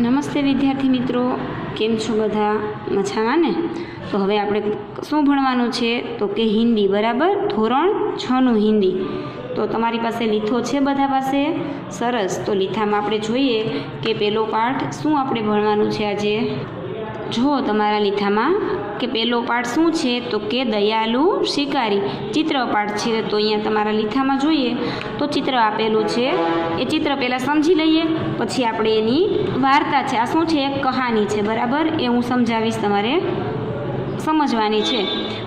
નમસ્તે વિદ્યાર્થી મિત્રો, કેમ છો બધા? મજામાં ને? તો હવે આપણે શું ભણવાનું છે તો કે હિન્દી, બરાબર? ધોરણ 6નું હિન્દી. તો તમારી પાસે લીથો છે બધા પાસે? સરસ. તો લીથામાં આપણે જોઈએ કે પહેલો પાઠ શું આપણે ભણવાનું છે આજે. જો તમારા લીથામાં કે પહેલો પાઠ શું છે તો કે દયાલુ શિકારી ચિત્ર પાઠ છે. તો અહીંયા તમારા લીથામાં જોઈએ તો ચિત્ર આપેલું છે. એ ચિત્ર પહેલાં સમજી લઈએ, પછી આપણે એની વાર્તા છે. આ શું છે? એક કહાની છે, બરાબર? એ હું સમજાવીશ, તમારે સમજવાની છે.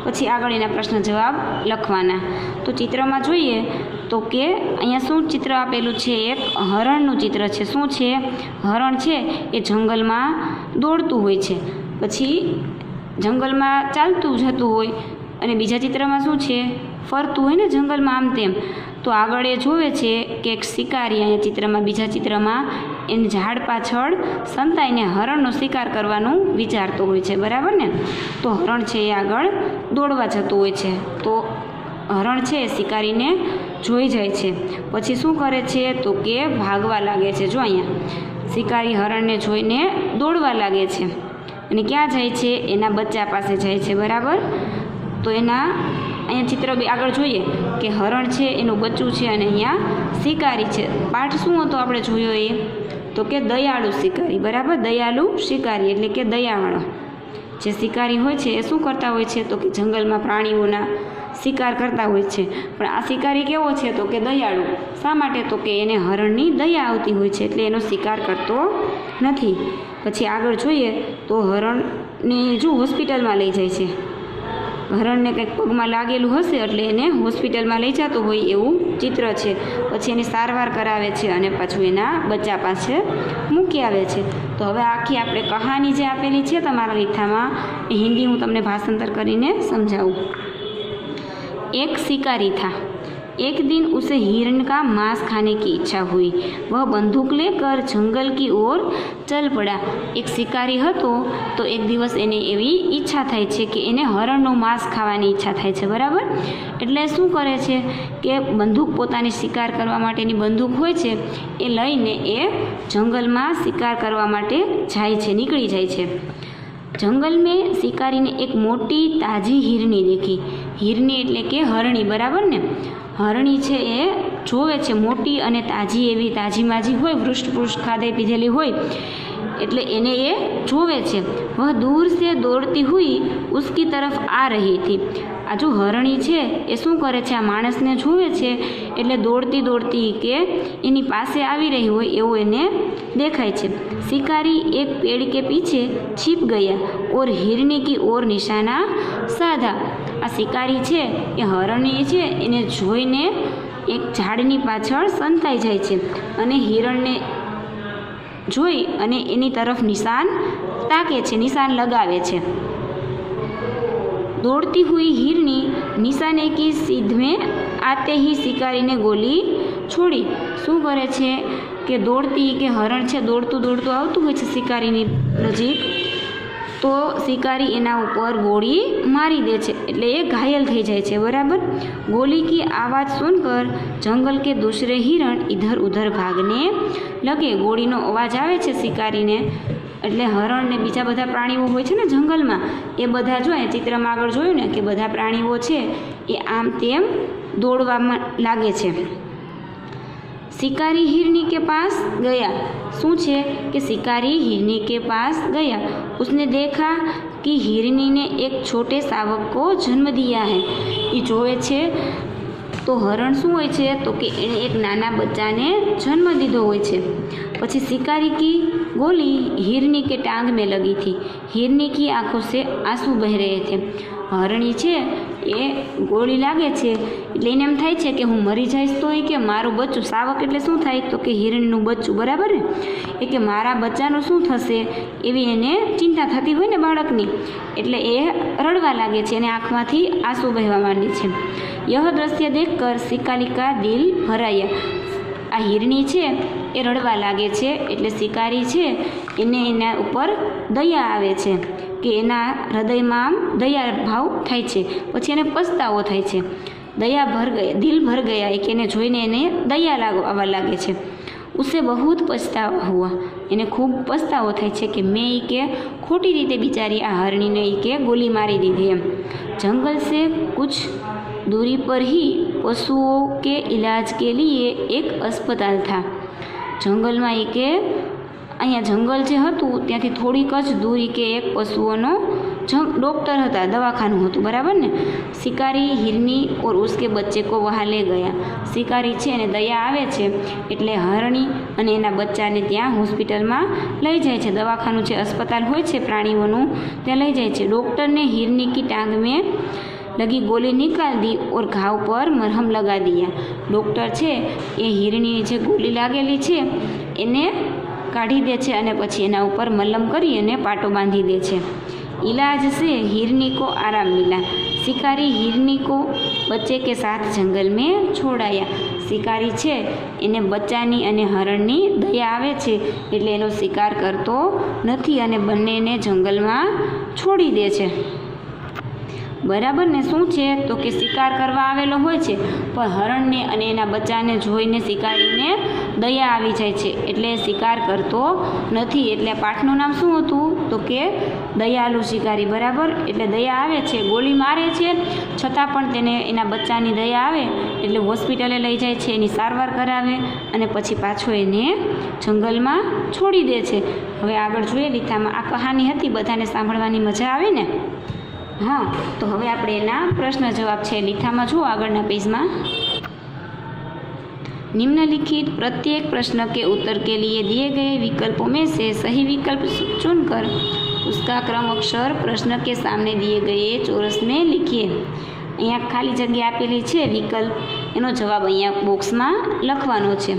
પછી આગળ એના પ્રશ્ન જવાબ લખવાના. તો ચિત્રમાં જોઈએ તો કે અહીંયા શું ચિત્ર આપેલું છે? એક હરણનું ચિત્ર છે. શું છે? હરણ છે એ જંગલમાં દોડતું હોય છે, પછી જંગલમાં ચાલતું જતું હોય, અને બીજા ચિત્રમાં શું છે? ફરતું હોય ને જંગલમાં આમ તેમ. તો આગળ એ જોવે છે કે એક શિકારી અહીંયા ચિત્રમાં, બીજા ચિત્રમાં એને ઝાડ પાછળ સંતાઈને હરણનો શિકાર કરવાનું વિચારતો હોય છે, બરાબર ને? તો હરણ છે એ આગળ દોડવા જતું હોય છે. તો હરણ છે એ શિકારીને જોઈ જાય છે, પછી શું કરે છે તો કે ભાગવા લાગે છે. જો અહીંયા શિકારી હરણને જોઈને દોડવા લાગે છે, અને ક્યાં જાય છે? એના બચ્ચા પાસે જાય છે, બરાબર? તો એના અહીંયા ચિત્ર આગળ જોઈએ કે હરણ છે એનું બચ્ચું છે, અને અહીંયા શિકારી છે. પાઠ શું હતો આપણે જોયો એ તો કે દયાળુ શિકારી, બરાબર? દયાળુ શિકારી એટલે કે દયાવાળો. જે શિકારી હોય છે એ શું કરતા હોય છે તો કે જંગલમાં પ્રાણીઓના શિકાર કરતા હોય છે. પણ આ શિકારી કેવો છે તો કે દયાળુ. શા માટે? તો કે એને હરણની દયા આવતી હોય છે, એટલે એનો શિકાર કરતો નથી. પછી આગળ જોઈએ તો હરણને જો હોસ્પિટલમાં લઈ જાય છે. હરણને કંઈક પગમાં લાગેલું હશે એટલે એને હોસ્પિટલમાં લઈ જતું હોય એવું ચિત્ર છે. પછી એની સારવાર કરાવે છે અને પાછું એના બચ્ચા પાસે મૂકી આવે છે. તો હવે આખી આપણે કહાની જે આપેલી છે તમારા લીથામાં, એ હિન્દી હું તમને ભાષાંતર કરીને સમજાવું. एक शिकारी था. एक दिन उसे हिरण का मांस खाने की इच्छा हुई. वह बंदूक लेकर जंगल की ओर चल पड़ा. एक શિકારી હતો તો એક દિવસ એને એવી ઈચ્છા થાય છે કે એને હરણનું માંસ ખાવાની ઈચ્છા થાય છે, બરાબર? એટલે શું કરે છે કે બંદૂક, પોતાની શિકાર કરવા માટેની બંદૂક હોય છે એ લઈને એ જંગલમાં શિકાર કરવા માટે જાય છે, નીકળી જાય છે. जंगल में शिकारी ने एक मोटी ताजी हिरनी देखी. हिरनी એટલે કે હરણી, બરાબર ને? હરણી છે એ જોવે છે, મોટી અને તાજી એવી, તાજી માજી હોય, વૃષ્ટ ખાધે પીધેલી હોય, એટલે એને એ જોવે છે. વહ દૂર સે દોડતી હુઈ ઉસકી તરફ આ રહી થી. આ જો હરણી છે એ શું કરે છે? આ માણસને જોવે છે એટલે દોડતી દોડતી કે એની પાસે આવી રહી હોય એવું એને દેખાય છે. शिकारी एक पेड़ के पीछे छिप गया और हिरनी की ओर निशाना साधा. આ શિકારી છે એ હરણી છે એને જોઈને એક ઝાડની પાછળ સંતાઈ જાય છે, અને હિરણને જોઈ અને એની તરફ નિશાન તાકે છે, નિશાન લગાવે છે. दौड़ती हुई हिरनी निशाने की सीध में आते ही शिकारी ने गोली छोड़ी. શું કરે છે કે દોડતી કે હરણ છે દોડતું દોડતું આવતું હોય છે શિકારીની નજીક, તો શિકારી એના ઉપર ગોળી મારી દે છે, એટલે એ ઘાયલ થઈ જાય છે, બરાબર? गोली की आवाज़ सुनकर जंगल के दूसरे हिरण इधर उधर भागने लगे. ગોળીનો અવાજ આવે છે શિકારીને, એટલે હરણ ને બીજા બધા પ્રાણીઓ હોય છે ને જંગલમાં, એ બધા જોઈએ ચિત્રમાં આગળ જોયું ને કે બધા પ્રાણીઓ છે એ આમ તેમ દોડવામાં લાગે છે. शिकारी हिरनी के पास गया. શું છે કે शिकारी हिरनी के पास गया. उसने देखा कि हिरनी ने एक छोटे शावक को जन्म दिया है. એ જોવે છે તો હરણ શું હોય છે તો કે એણે એક નાના બચ્ચાને જન્મ દીધો હોય છે. પછી शिकारी की गोली हिरनी के टांग में लगी थी. हिरनी की आंखों से आंसू बह रहे थे. હરણી છે એ ગોળી લાગે છે એટલે એને એમ થાય છે કે હું મરી જઈશ તો એ કે મારું બચ્ચું, શાવક એટલે શું થાય તો કે હિરણનું બચ્ચું, બરાબર ને? એ કે મારા બચ્ચાનું શું થશે એવી એને ચિંતા થતી હોય ને બાળકની, એટલે એ રડવા લાગે છે, એને આંખમાંથી આંસુ વહેવા માંડે છે. यह दृश्य देखकर शिकारी का दिल भराया. આ હિરણી છે એ રડવા લાગે છે એટલે શિકારી છે એને એના ઉપર દયા આવે છે, કે એના હૃદયમાં આમ દયા ભાવ થાય છે. પછી એને પસ્તાવો થાય છે. દયા ભર ગયા, દિલ ભર ગયા, કે એને જોઈને એને દયા આવવા લાગે છે. उसे बहुत पछतावा हुआ, એને ખૂબ પસ્તાવો થાય છે કે મેં એ કે ખોટી રીતે બિચારી આ હરણીને એ કે ગોલી મારી દીધી એમ। जंगल से कुछ दूरी पर ही पशुओं के इलाज के लिए एक अस्पताल था। जंगलમાં એ કે અહીંયા जंगल જે હતું ત્યાંથી થોડીક જ દૂરી કે એક પશુઓનો डॉक्टर હતા, દવાખાનું હતું, બરાબર ને। શિકારી हिरनी और उसके बच्चे को वहाँ ले गया। શિકારી છે અને દયા આવે છે એટલે હરણી અને એના બચ્ચાને ત્યાં હોસ્પિટલમાં લઈ જાય છે। દવાખાનું છે, अस्पताल હોય છે પ્રાણીઓનું, ત્યાં લઈ જાય છે। डॉक्टर ने हिरनी की टांग में लगी गोली निकाल दी और घाव पर मरहम लगा दिया। डॉक्टर છે એ હિરણીની જે ગોલી લાગેલી છે એને કાઢી દે છે અને પછી એના ઉપર મલમ કરી અને પાટો બાંધી દે છે। इलाज से हिरनी को आराम मिला। शिकारी हिरनी को बच्चे के साथ जंगल में छोड़ाया। शिकारी છે એને બચ્ચાની અને હરણની દયા આવે છે એટલે એનો શિકાર કરતો નથી અને બંનેને જંગલમાં છોડી દે છે, બરાબર ને। શું છે તો કે શિકાર કરવા આવેલો હોય છે પણ હરણને અને એના બચ્ચાને જોઈને શિકારીને દયા આવી જાય છે એટલે શિકાર કરતો નથી। એટલે પાઠનું નામ શું હતું તો કે દયાળુ શિકારી, બરાબર। એટલે દયા આવે છે, ગોલી મારે છે છતાં પણ તેને એના બચ્ચાની દયા આવે એટલે હોસ્પિટલે લઈ જાય છે, એની સારવાર કરાવે અને પછી પાછો એને જંગલમાં છોડી દે છે। હવે આગળ જોઈએ લીથામાં। આ કહાની હતી, બધાને સાંભળવાની મજા આવે ને? हाँ, तो હવે આપણે એના પ્રશ્ન જવાબ છે લીથામાં જુઓ આગળના પેજમાં। निम्नलिखित प्रत्येक प्रश्न के उत्तर के लिए दिए गए विकल्पों में से सही विकल्प चुनकर उसका क्रम अक्षर प्रश्न के सामने दिए गए चौरस में लिखिए। અહીંયા ખાલી જગ્યા આપેલી છે વિકલ્પ, એનો જવાબ અહીંયા બોક્સમાં લખવાનો છે।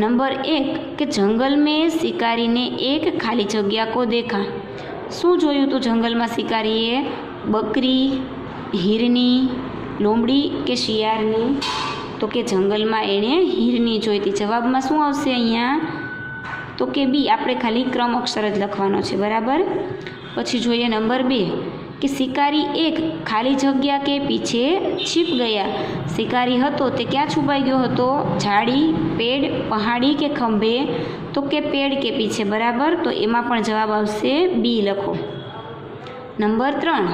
नंबर 1 કે जंगल में शिकारी ने एक खाली जग्या को देखा। શું જોયું તું જંગલમાં શિકારીએ? બકરી, હિરની, લોમડી કે શિયાળની? તો કે જંગલમાં એણે હિરની જોઈ હતી। જવાબમાં શું આવશે અહીંયા તો કે બી। આપણે ખાલી ક્રમ અક્ષર જ લખવાનો છે, બરાબર। પછી જોઈએ નંબર 2 કે શિકારી એક ખાલી જગ્યા કે પીછે छिप गया। શિકારી હતો તે ક્યાં છુપાઈ ગયો હતો? ઝાડી, પેડ, પહાડી કે ખંભે? તો કે પેડ કે પીછે, બરાબર। તો એમાં પણ જવાબ આવશે બી લખો। नंबर 3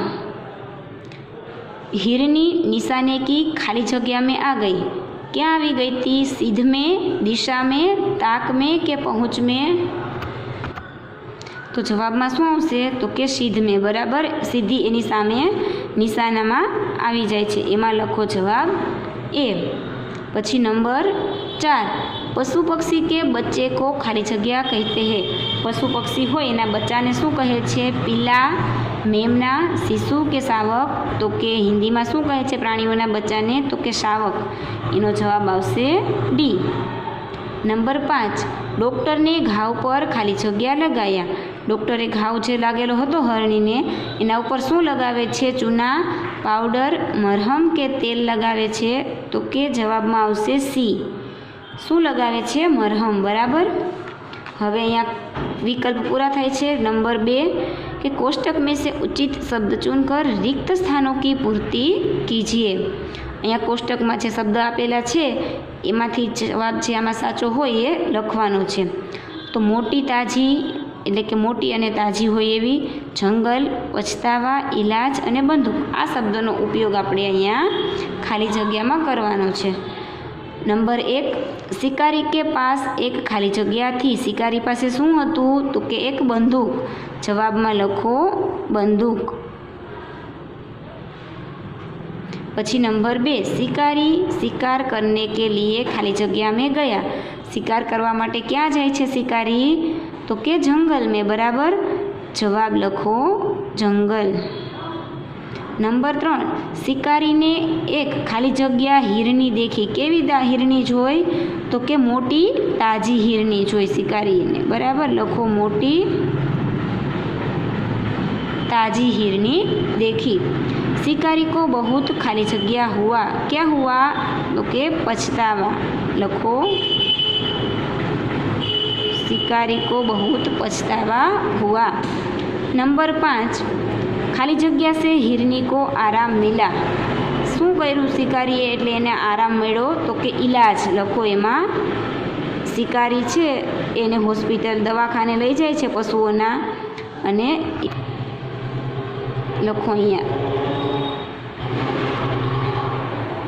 हिरनी निशाने की खाली जगह में आ गई। क्या આવી ગઈ थी? सीध में, दिशा में, ताक में के पहुँच में? तो जवाबમાં શું આવશે તો કે सीध में, बराबर। सीधी એની સામે નિશાનામાં આવી જાય છે, એમાં લખો જવાબ ए। પછી નંબર 4 पशु पक्षी के बच्चे को खाली जगह कहते हैं। पशु पक्षी હોય એના બચ્ચાને શું કહે છે? પીલા, મેમના, શિશુ કે શાવક? તો કે હિન્દીમાં શું કહે છે પ્રાણીઓના બચ્ચાને? તો કે શાવક। એનો જવાબ આવશે ડી। નંબર 5 ડૉક્ટરને ઘાવ પર ખાલી જગ્યા લગાયા। ડૉક્ટરે ઘાવ જે લાગેલો હતો હરણીને એના ઉપર શું લગાવે છે? ચૂના, પાવડર, મરહમ કે તેલ લગાવે છે? તો કે જવાબમાં આવશે સી। શું લગાવે છે? મરહમ, બરાબર। હવે અહીંયા વિકલ્પ પૂરા થાય છે। નંબર 2 કે कोष्टक में से उचित शब्द चुनकर रिक्त स्थानों की पूर्ति कीजिए। અહીંયા કોષ્ટકમાં જે શબ્દ આપેલા છે એમાંથી જવાબ જે આમાં સાચો હોય એ લખવાનો છે। તો મોટી તાજી એટલે કે મોટી અને તાજી હોય એવી, જંગલ, પછતાવા, ઇલાજ અને બંદૂક, આ શબ્દનો ઉપયોગ આપણે અહીંયા ખાલી જગ્યામાં કરવાનો છે। नंबर 1 शिकारी के पास एक खाली जगह थी। शिकारी पासे શું હતું તો કે એક બંદૂક। જવાબમાં લખો બંદૂક। પછી નંબર 2 शिकारी शिकार करने के लिए खाली जगह में गया। शिकार करवा માટે ક્યાં જાય છે शिकारी? તો કે જંગલ में, बराबर। जवाब લખો જંગલ। नंबर 3 शिकारी ने एक खाली जगह हिरनी देखी। केवी हिरनी जोई? तो के मोटी ताजी हिरनी जोई शिकारी ने, बराबर। लखो मोटी ताजी हिरनी देखी। शिकारी को बहुत खाली जगह हुआ। क्या हुआ? तो के पछतावा। लखो शिकारी को बहुत पछतावा हुआ। नंबर 5 खाली जगह से हिरनी को आराम मिला। શું કર્યું શિકારીએ એટલે એને આરામ મળ્યો? તો કે ઇલાજ। લખો એમાં શિકારી છે એને હોસ્પિટલ દવાખાને લઈ જાય છે પશુઓના, અને લખો અહીંયા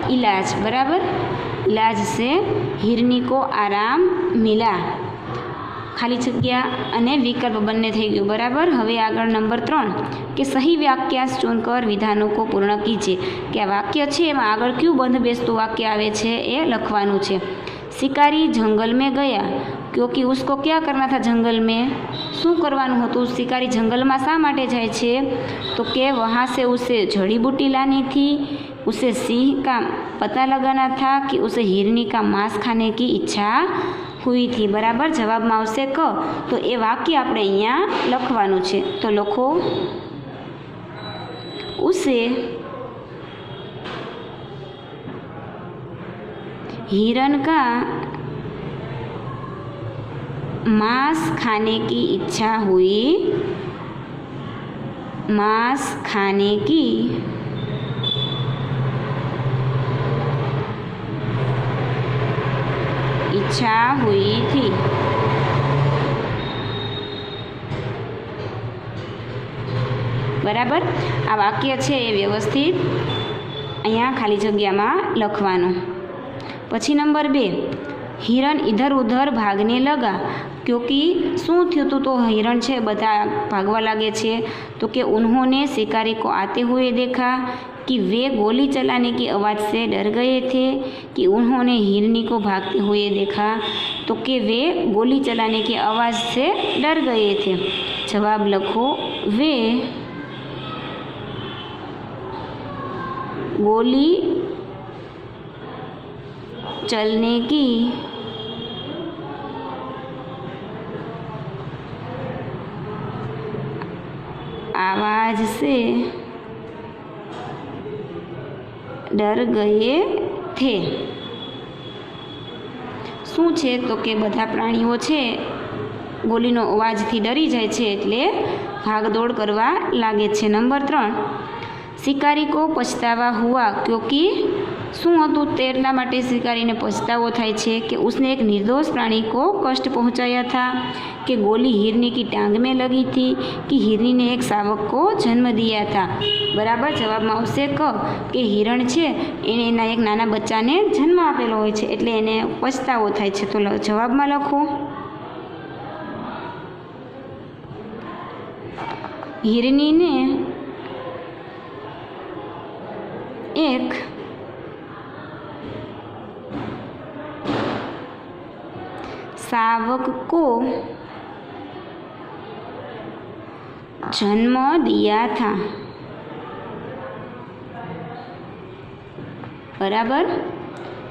इलाज, बराबर। इलाज से हिरनी को आराम मिला, खाली जग्या अने विकल्प बंने थई गयुं, बराबर। हवे आगळ नंबर 3 कि सही वाक्यांश चुनकर विधानों को पूर्ण कीजिए, कि आ वाक्य छे एमां आगळ क्युं बंध बेसतुं वाक्य आवे छे ए लखवानुं छे। शिकारी जंगल में गया क्योंकि उसको क्या करना था, जंगल में शू करवानुं हतुं। शिकारी जंगल में शा माटे जाय छे, तो कि वहाँ से उसे जड़ी बूटी लानी थी, उसे सिंह का पता लगाना था, कि उसे हिरनी का मांस खाने की इच्छा हुई थी, बराबर। जवाब में आवशे क, तो ए वाक्य आपणे अहींया लखवानुं छे। तो लखो उसे हिरण का मांस खाने की इच्छा हुई, मांस खाने की इच्छा हुई थी। बराबर। आ वाक्य छे ए व्यवस्थित अहींया खाली जग्यामां लखवानुं। पछी नंबर 2, हिरण इधर उधर भागने लगा क्योंकि शू थयुं तो हिरण छे बधा भागवा लागे छे, तो कि उन्होंने शिकारी को आते हुए देखा, कि वे गोली चलाने की आवाज़ से डर गए थे, कि उन्होंने हिरनी को भागते हुए देखा, तो कि वे गोली चलाने की आवाज़ से डर गए थे। जवाब लखो वे गोली चलने की आवाज़ से डर गए थे। शू छे, तो कि बधा प्राणीओ छे गोलीनो अवाजथी डरी जाय छे एटले भागदौड़ करवा लागे छे। नंबर 3, शिकारी को पछतावा हुआ क्योंकि शू हतुं, तेटला माटे शिकारीने पछतावो थाय छे कि उसने एक निर्दोष प्राणी को कष्ट पहुंचाया था, कि गोली हिरनी की टांग में लगी थी, कि हिरनी ने एक शावक को जन्म दिया था, बराबर। जवाब में आवशे क, कि हिरण छे एने एना एक नाना बच्चाने जन्म आपेलो होय छे एटले एने पछतावो थाय छे। तो जवाब में लखो हिरनी ने एक शावक को जन्म दिया था, बराबर।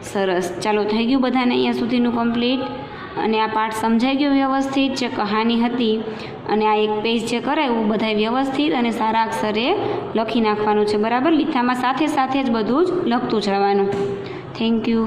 सरस। चलो थई गयुं बधाने अहींया सुधीनुं कम्प्लीट, अने आ पाठ समझाई गयो व्यवस्थित जे कहानी हती, अने आ एक पेज जे कराव्युं बधाय व्यवस्थित अने सारा अक्षरे लखी नाखवानुं छे, बराबर। લીથામાં સાથે સાથે જ બધું જ લખતું જવાનું। Thank you.